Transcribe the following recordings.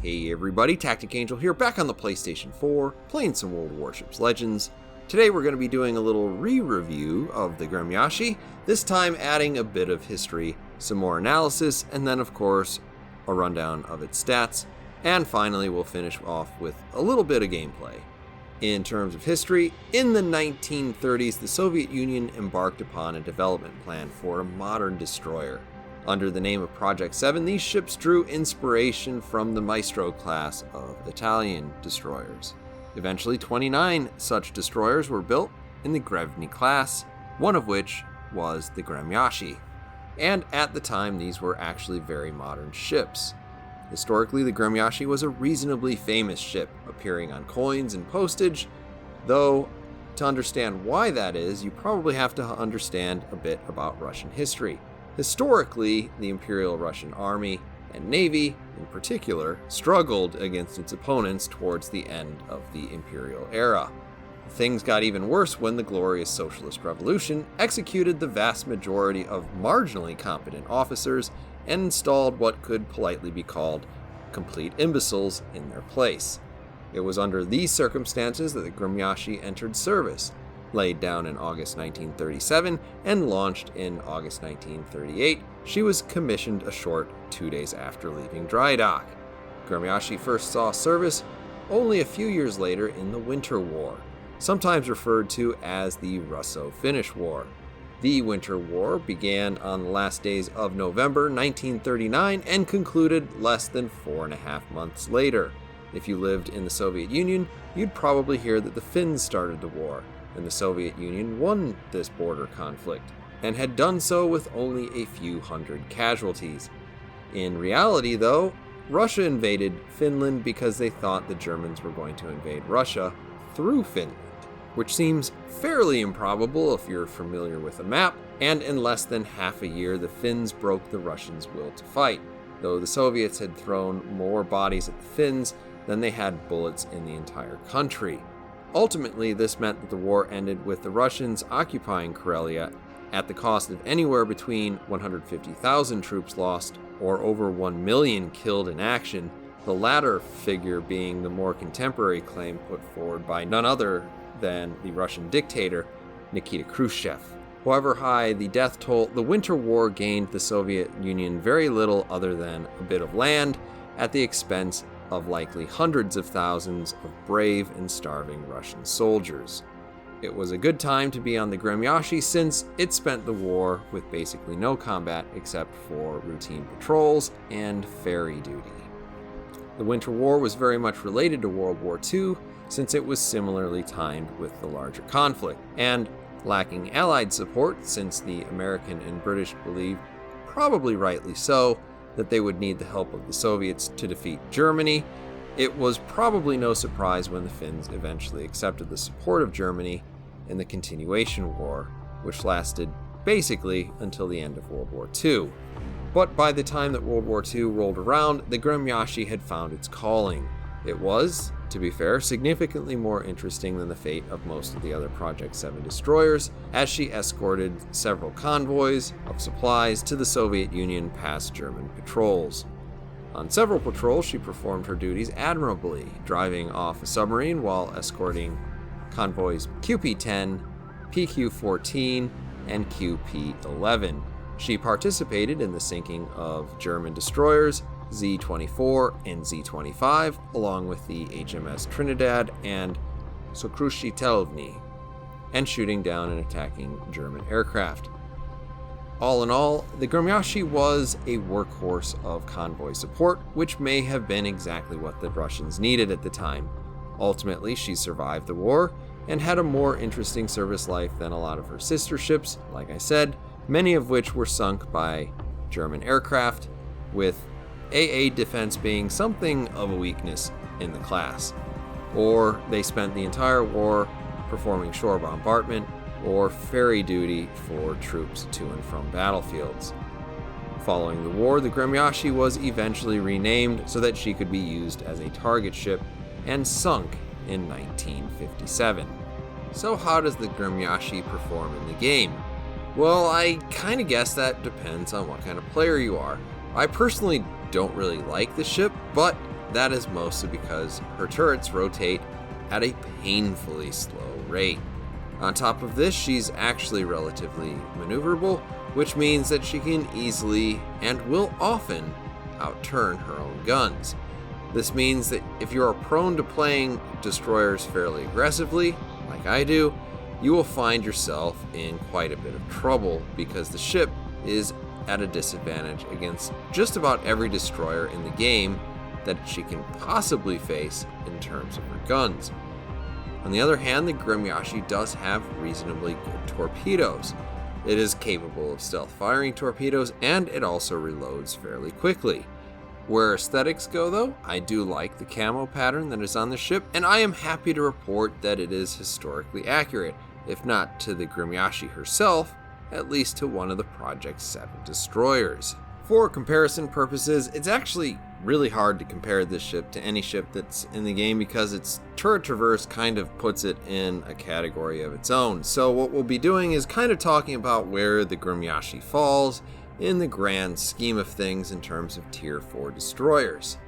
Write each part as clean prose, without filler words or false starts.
Hey everybody, Tactic Angel here, back on the PlayStation 4, playing some old Warships Legends. Today we're going to be doing a little re-review of the Gremyashchy, this time adding a bit of history, some more analysis, and then of course, a rundown of its stats. And finally, we'll finish off with a little bit of gameplay. In terms of history, in the 1930s, the Soviet Union embarked upon a development plan for a modern destroyer. Under the name of Project 7, these ships drew inspiration from the Maestro class of Italian destroyers. Eventually, 29 such destroyers were built in the Gremyashchy class, one of which was the Gremyashchy. And at the time, these were actually very modern ships. Historically, the Gremyashchy was a reasonably famous ship, appearing on coins and postage, though to understand why that is, you probably have to understand a bit about Russian history. Historically, the Imperial Russian Army and Navy, in particular, struggled against its opponents towards the end of the Imperial era. Things got even worse when the Glorious Socialist Revolution executed the vast majority of marginally competent officers and installed what could politely be called complete imbeciles in their place. It was under these circumstances that the Gremyashchy entered service, laid down in August 1937 and launched in August 1938. She was commissioned a short 2 days after leaving dry dock. Gremyashchy first saw service only a few years later in the Winter War, sometimes referred to as the Russo-Finnish War. The Winter War began on the last days of November 1939 and concluded less than 4.5 months later. If you lived in the Soviet Union, you'd probably hear that the Finns started the war, and the Soviet Union won this border conflict, and had done so with only a few hundred casualties. In reality, though, Russia invaded Finland because they thought the Germans were going to invade Russia through Finland, which seems fairly improbable if you're familiar with a map, and in less than half a year the Finns broke the Russians' will to fight, though the Soviets had thrown more bodies at the Finns than they had bullets in the entire country. Ultimately, this meant that the war ended with the Russians occupying Karelia at the cost of anywhere between 150,000 troops lost or over 1 million killed in action, the latter figure being the more contemporary claim put forward by none other than the Russian dictator Nikita Khrushchev. However high the death toll, the Winter War gained the Soviet Union very little other than a bit of land at the expense of likely hundreds of thousands of brave and starving Russian soldiers. It was a good time to be on the Gremyashchy since it spent the war with basically no combat except for routine patrols and ferry duty. The Winter War was very much related to World War II since it was similarly timed with the larger conflict, and lacking Allied support since the American and British believed, probably rightly so, that they would need the help of the Soviets to defeat Germany, it was probably no surprise when the Finns eventually accepted the support of Germany in the Continuation War, which lasted basically until the end of World War II. But by the time that World War II rolled around, the Gremyashchy had found its calling. It was, to be fair, significantly more interesting than the fate of most of the other Project 7 destroyers, as she escorted several convoys of supplies to the Soviet Union past German patrols. On several patrols, she performed her duties admirably, driving off a submarine while escorting convoys QP-10, PQ-14, and QP-11. She participated in the sinking of German destroyers Z-24 and Z-25, along with the HMS Trinidad and Sokrushitelny, and shooting down and attacking German aircraft. All in all, the Gremyashchy was a workhorse of convoy support, which may have been exactly what the Russians needed at the time. Ultimately, she survived the war and had a more interesting service life than a lot of her sister ships, like I said, many of which were sunk by German aircraft, with AA defense being something of a weakness in the class. Or they spent the entire war performing shore bombardment or ferry duty for troops to and from battlefields. Following the war, the Gremyashchy was eventually renamed so that she could be used as a target ship and sunk in 1957. So how does the Gremyashchy perform in the game? Well, I kind of guess that depends on what kind of player you are. I personally don't really like the ship, but that is mostly because her turrets rotate at a painfully slow rate. On top of this, she's actually relatively maneuverable, which means that she can easily and will often outturn her own guns. This means that if you are prone to playing destroyers fairly aggressively, like I do, you will find yourself in quite a bit of trouble because the ship is at a disadvantage against just about every destroyer in the game that she can possibly face in terms of her guns. On the other hand, the Gremyashchy does have reasonably good torpedoes. It is capable of stealth firing torpedoes, and it also reloads fairly quickly. Where aesthetics go though, I do like the camo pattern that is on the ship, and I am happy to report that it is historically accurate, if not to the Gremyashchy herself, at least to one of the Project 7 destroyers. For comparison purposes, it's actually really hard to compare this ship to any ship that's in the game because its turret traverse kind of puts it in a category of its own. So what we'll be doing is kind of talking about where the Gremyashchy falls in the grand scheme of things in terms of tier 4 destroyers.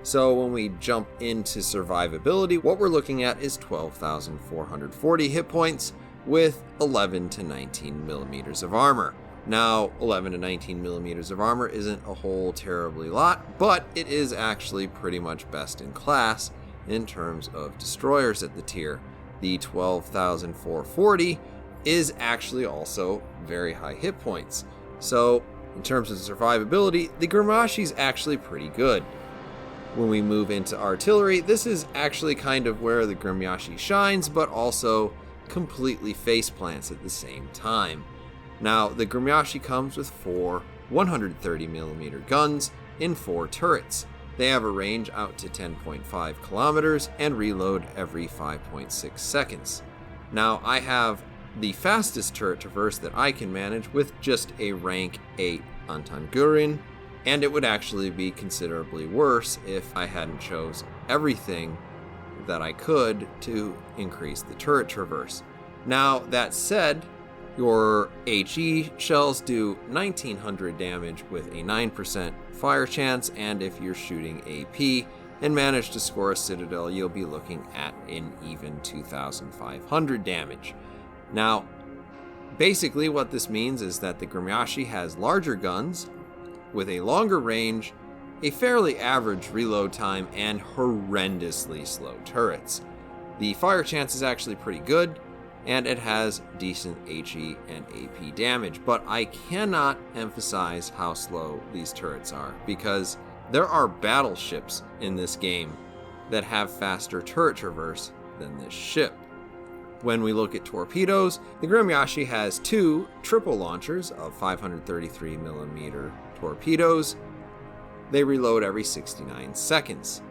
So when we jump into survivability, what we're looking at is 12,440 hit points with 11 to 19 millimeters of armor. Now, 11 to 19 millimeters of armor isn't a whole terribly lot, but it is actually pretty much best in class in terms of destroyers at the tier. The 12,440 is actually also very high hit points. So, in terms of survivability, the Gremyashchy is actually pretty good. When we move into artillery, this is actually kind of where the Gremyashchy shines, but also completely faceplants at the same time. Now, the Gremyashchy comes with 4 130mm guns in 4 turrets. They have a range out to 10.5 kilometers and reload every 5.6 seconds. Now, I have the fastest turret traverse that I can manage with just a rank 8 Untitled, and it would actually be considerably worse if I hadn't chose everything that I could to increase the turret traverse. Now, that said, your HE shells do 1900 damage with a 9% fire chance, and if you're shooting AP and manage to score a citadel, you'll be looking at an even 2500 damage. Now, basically what this means is that the Gremyashchy has larger guns with a longer range, a fairly average reload time, and horrendously slow turrets. The fire chance is actually pretty good, and it has decent HE and AP damage, but I cannot emphasize how slow these turrets are, because there are battleships in this game that have faster turret traverse than this ship. When we look at torpedoes, the Gremyashchy has 2 triple launchers of 533mm torpedoes. They reload every 69 seconds.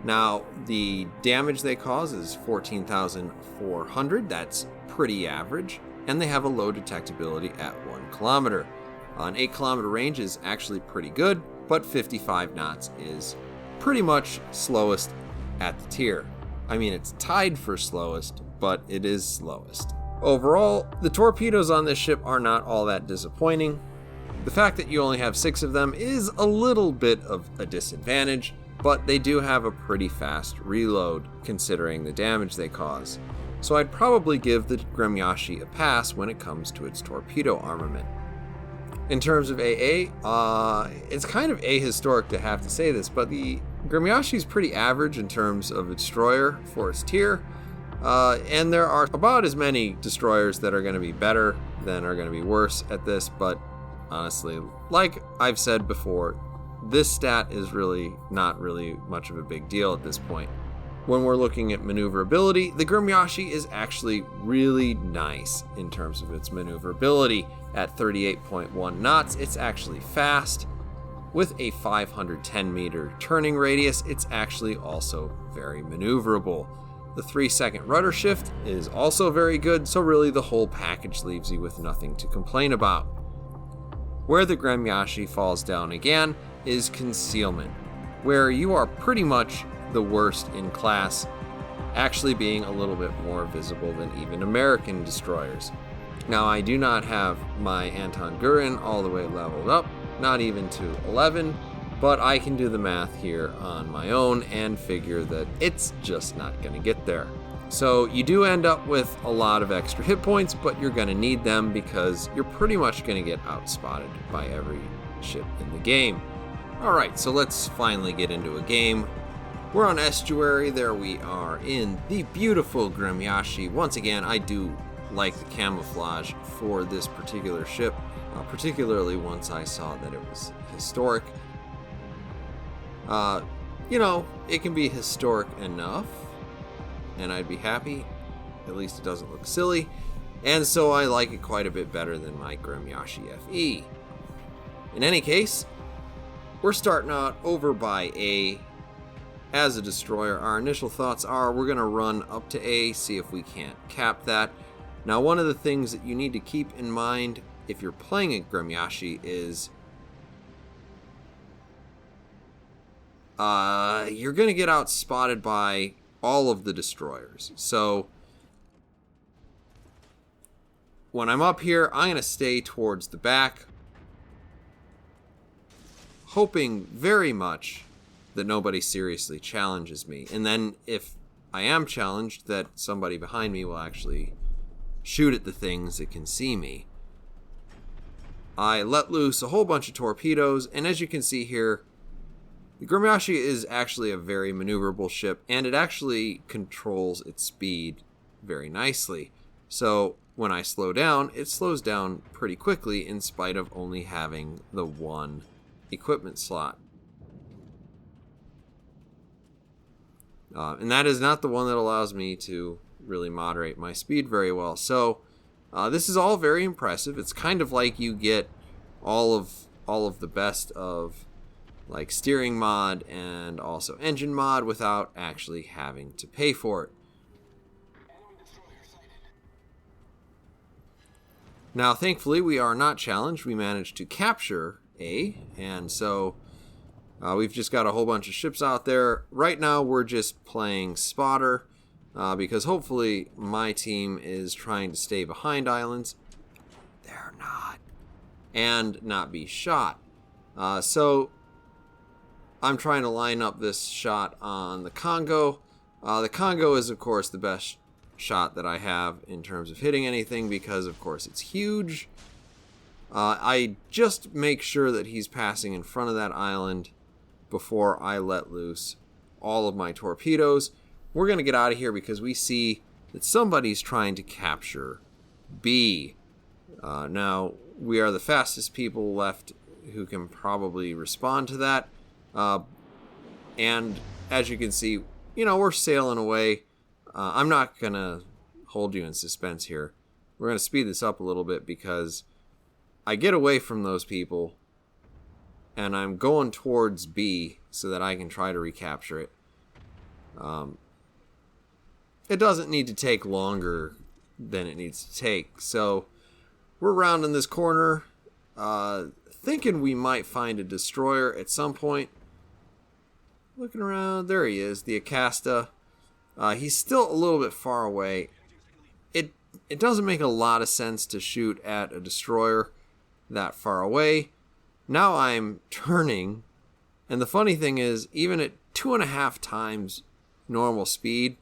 Now, the damage they cause is 14,400, that's pretty average, and they have a low detectability at 1 kilometer. An 8 kilometer range is actually pretty good, but 55 knots is pretty much slowest at the tier. I mean, it's tied for slowest, but it is slowest. Overall, the torpedoes on this ship are not all that disappointing. The fact that you only have 6 of them is a little bit of a disadvantage, but they do have a pretty fast reload considering the damage they cause. So I'd probably give the Gremyashchy a pass when it comes to its torpedo armament. In terms of AA, it's kind of ahistoric to have to say this, but the Gremyashchy is pretty average in terms of its destroyer for its tier, and there are about as many destroyers that are going to be better than are going to be worse at this, but honestly, like I've said before, this stat is really not really much of a big deal at this point. When we're looking at maneuverability, the Gremyashchy is actually really nice in terms of its maneuverability. At 38.1 knots, it's actually fast. With a 510 meter turning radius, it's actually also very maneuverable. The 3-second rudder shift is also very good, so really the whole package leaves you with nothing to complain about. Where the Gremyashchy falls down again is concealment, where you are pretty much the worst in class, actually being a little bit more visible than even American destroyers. Now, I do not have my Anton Gurin all the way leveled up, not even to 11, But I can do the math here on my own and figure that it's just not going to get there. So you do end up with a lot of extra hit points, but you're going to need them because you're pretty much going to get outspotted by every ship in the game. Alright, so let's finally get into a game. We're on Estuary. There we are in the beautiful Gremyashchy. Once again, I do like the camouflage for this particular ship, particularly once I saw that it was historic. You know, it can be historic enough, and I'd be happy. At least it doesn't look silly. And so I like it quite a bit better than my Gremyashchy FE. In any case, we're starting out over by A as a destroyer. Our initial thoughts are we're going to run up to A, see if we can't cap that. Now, one of the things that you need to keep in mind if you're playing at Gremyashchy is you're going to get outspotted by all of the destroyers. So when I'm up here, I'm going to stay towards the back, hoping very much that nobody seriously challenges me. And then if I am challenged, that somebody behind me will actually shoot at the things that can see me. I let loose a whole bunch of torpedoes, and as you can see here, the Gremyashchy is actually a very maneuverable ship, and it actually controls its speed very nicely. So when I slow down, it slows down pretty quickly in spite of only having the one equipment slot. And that is not the one that allows me to really moderate my speed very well. So this is all very impressive. It's kind of like you get all of the best of like steering mod and also engine mod without actually having to pay for it. Now, thankfully, we are not challenged. We managed to capture A, and so we've just got a whole bunch of ships out there. Right now, we're just playing spotter because hopefully my team is trying to stay behind islands. They're not. And not be shot. So I'm trying to line up this shot on the Congo. The Congo is, of course, the best shot that I have in terms of hitting anything because, of course, it's huge. I just make sure that he's passing in front of that island before I let loose all of my torpedoes. We're going to get out of here because we see that somebody's trying to capture B. Now, we are the fastest people left who can probably respond to that. And as you can see, you know, we're sailing away. I'm not going to hold you in suspense here. We're going to speed this up a little bit because I get away from those people and I'm going towards B so that I can try to recapture it. It doesn't need to take longer than it needs to take. So we're rounding this corner, thinking we might find a destroyer at some point. Looking around, there he is, the Acasta. He's still a little bit far away. It doesn't make a lot of sense to shoot at a destroyer that far away. Now I'm turning, and the funny thing is, even at 2.5 times normal speed,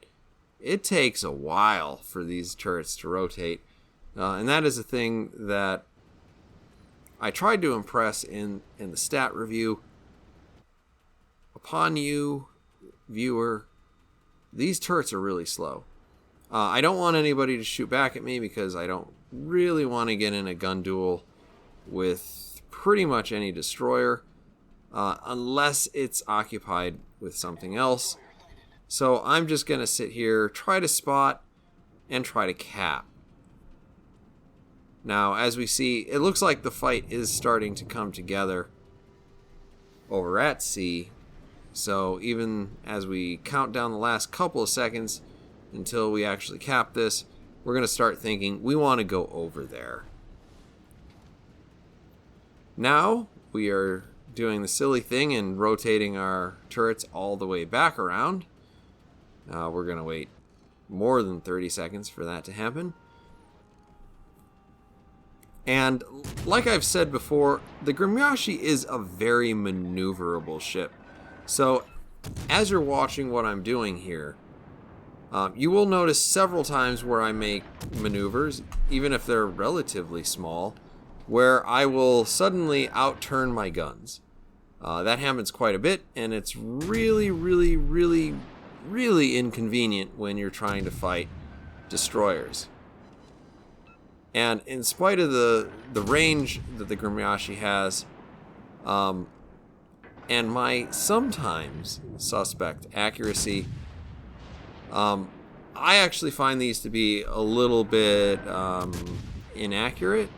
it takes a while for these turrets to rotate. And that is a thing that I tried to impress in the stat review. Upon you, viewer, these turrets are really slow. I don't want anybody to shoot back at me because I don't really want to get in a gun duel with pretty much any destroyer unless it's occupied with something else. So I'm just going to sit here, try to spot, and try to cap. Now, as we see, it looks like the fight is starting to come together over at C. So even as we count down the last couple of seconds until we actually cap this, we're going to start thinking we want to go over there. Now we are doing the silly thing and rotating our turrets all the way back around. We're going to wait more than 30 seconds for that to happen. And like I've said before, the Gremyashchy is a very maneuverable ship. So as you're watching what I'm doing here, you will notice several times where I make maneuvers, even if they're relatively small, where I will suddenly outturn my guns. That happens quite a bit, and it's really, really, really, really inconvenient when you're trying to fight destroyers. And in spite of the range that the Gremyashchy has, and my sometimes suspect accuracy, I actually find these to be a little bit inaccurate,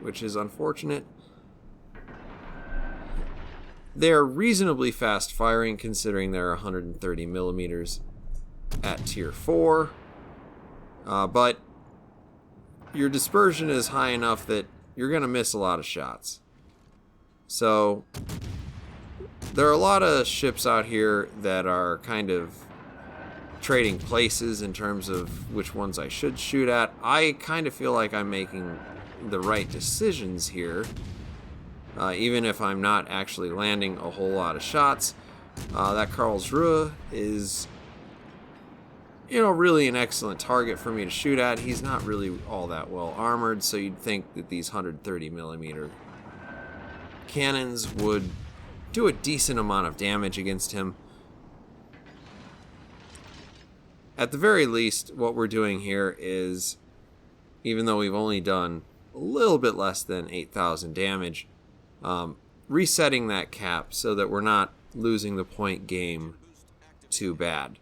which is unfortunate. They're reasonably fast firing considering they're 130 millimeters at tier 4, but your dispersion is high enough that you're going to miss a lot of shots. So there are a lot of ships out here that are kind of trading places in terms of which ones I should shoot at. I kind of feel like I'm making the right decisions here, even if I'm not actually landing a whole lot of shots. That Karlsruhe is, really an excellent target for me to shoot at. He's not really all that well armored, so you'd think that these 130 millimeter cannons would do a decent amount of damage against him. At the very least, what we're doing here is, even though we've only done a little bit less than 8,000 damage, resetting that cap so that we're not losing the point game too bad.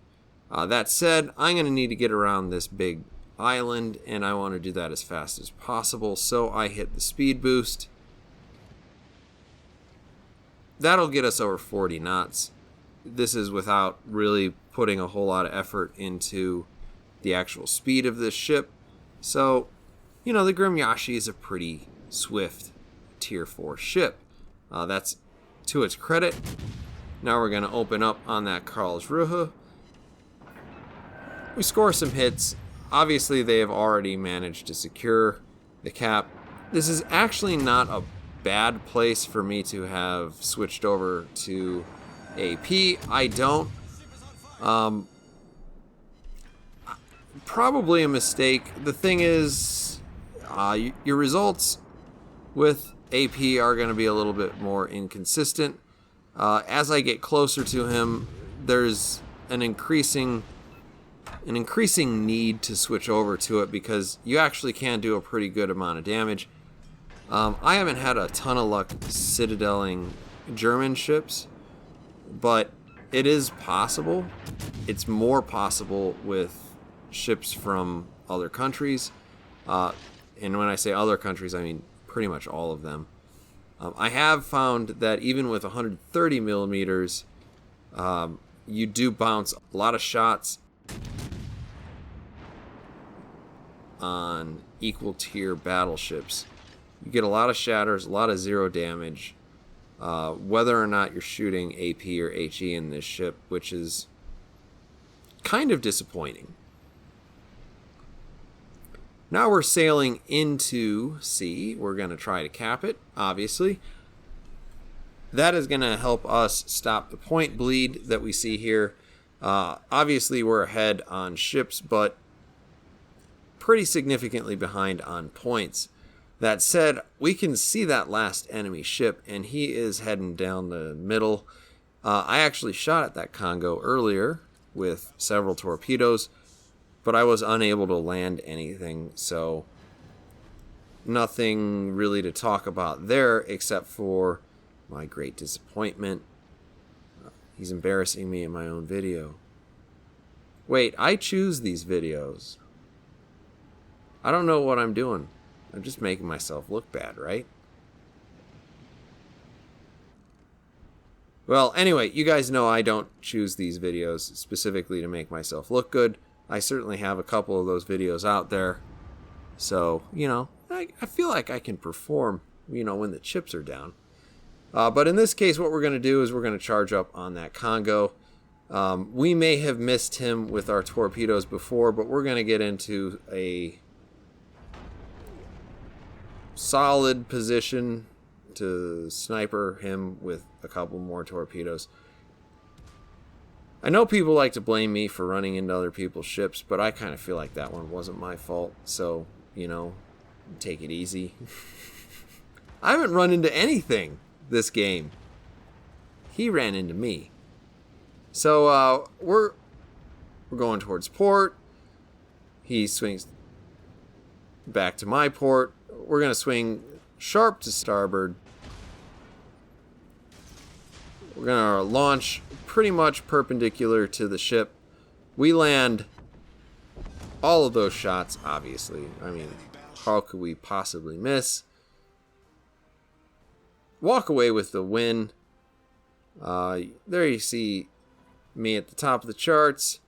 That said, I'm going to need to get around this big island, and I want to do that as fast as possible, so I hit the speed boost. That'll get us over 40 knots. This is without really putting a whole lot of effort into the actual speed of this ship. So, the Gremyashchy is a pretty swift tier 4 ship. That's to its credit. Now we're going to open up on that Karlsruhe. We score some hits. Obviously, they have already managed to secure the cap. This is actually not a bad place for me to have switched over to AP. I don't. Probably a mistake. The thing is, your results with AP are going to be a little bit more inconsistent. As I get closer to him, there's an increasing need to switch over to it because you actually can do a pretty good amount of damage. I haven't had a ton of luck citadeling German ships, but it is possible. It's more possible with ships from other countries. And when I say other countries, I mean pretty much all of them. I have found that even with 130 millimeters, you do bounce a lot of shots on equal tier battleships. You get a lot of shatters, a lot of zero damage, whether or not you're shooting AP or HE in this ship, which is kind of disappointing. Now we're sailing into sea. We're going to try to cap it, obviously. That is going to help us stop the point bleed that we see here. Obviously, we're ahead on ships, but pretty significantly behind on points. That said, we can see that last enemy ship, and he is heading down the middle. I actually shot at that Congo earlier with several torpedoes, but I was unable to land anything, so nothing really to talk about there except for my great disappointment. He's embarrassing me in my own video. Wait, I choose these videos. I don't know what I'm doing. I'm just making myself look bad, right? Well, anyway, you guys know I don't choose these videos specifically to make myself look good. I certainly have a couple of those videos out there. So, I feel like I can perform, when the chips are down. But in this case, what we're going to do is we're going to charge up on that Congo. We may have missed him with our torpedoes before, but we're going to get into solid position to sniper him with a couple more torpedoes. I know people like to blame me for running into other people's ships, but I kind of feel like that one wasn't my fault. So, take it easy. I haven't run into anything this game. He ran into me. So we're going towards port. He swings back to my port. We're going to swing sharp to starboard. We're going to launch pretty much perpendicular to the ship. We land all of those shots, obviously. I mean, how could we possibly miss? Walk away with the win. There you see me at the top of the charts.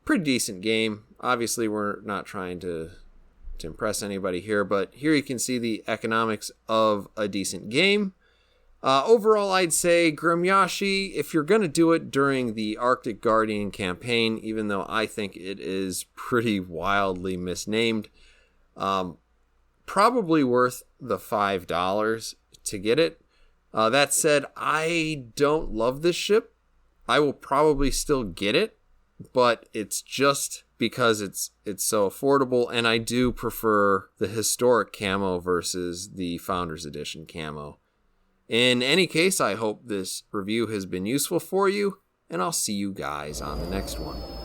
Pretty decent game. Obviously, we're not trying to impress anybody here, but here you can see the economics of a decent game. Overall, I'd say Gremyashchy, if you're going to do it during the Arctic Guardian campaign, even though I think it is pretty wildly misnamed, probably worth the $5 to get it. That said, I don't love this ship. I will probably still get it, but it's just because it's so affordable, and I do prefer the historic camo versus the Founders Edition camo. In any case, I hope this review has been useful for you, and I'll see you guys on the next one.